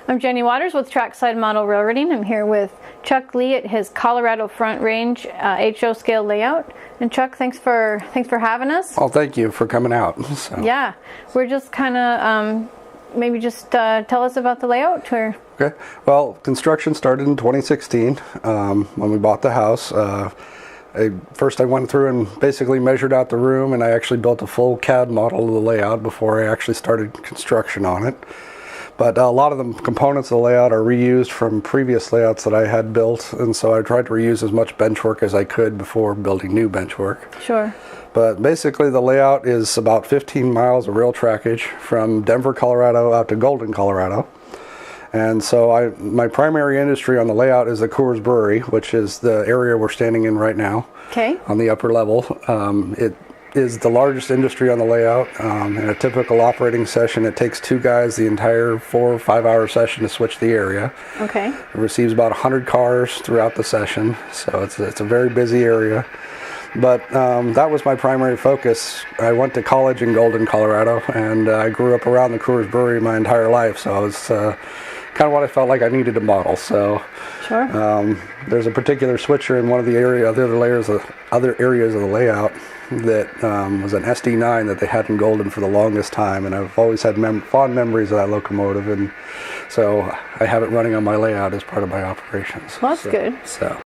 I'm Jenny Waters with Trackside Model Railroading. I'm here with Chuck Lee at his Colorado Front Range HO scale layout. And Chuck, thanks for having us. Well, thank you for coming out. So. Yeah, we're just kind of maybe just tell us about the layout. Or... Okay. Well, construction started in 2016 when we bought the house. First I went through and basically measured out the room, and I actually built a full CAD model of the layout before I actually started construction on it. But a lot of the components of the layout are reused from previous layouts that I had built, and so I tried to reuse as much bench work as I could before building new bench work. Sure. But basically the layout is about 15 miles of rail trackage from Denver, Colorado out to Golden, Colorado. And so my primary industry on the layout is the Coors Brewery, which is the area we're standing in right now. Okay. On the upper level. It is the largest industry on the layout. In a typical operating session, it takes two guys the entire 4 or 5 hour session to switch the area. Okay. It receives about 100 cars throughout the session, so it's a very busy area. But that was my primary focus. I went to college in Golden, Colorado, and I grew up around the Coors Brewery my entire life, so I was kind of what I felt like I needed to model. So sure. There's a particular switcher in one of the other areas of the layout that was an SD9 that they had in Golden for the longest time, and I've always had fond memories of that locomotive, and so I have it running on my layout as part of my operations. Well, that's good. So.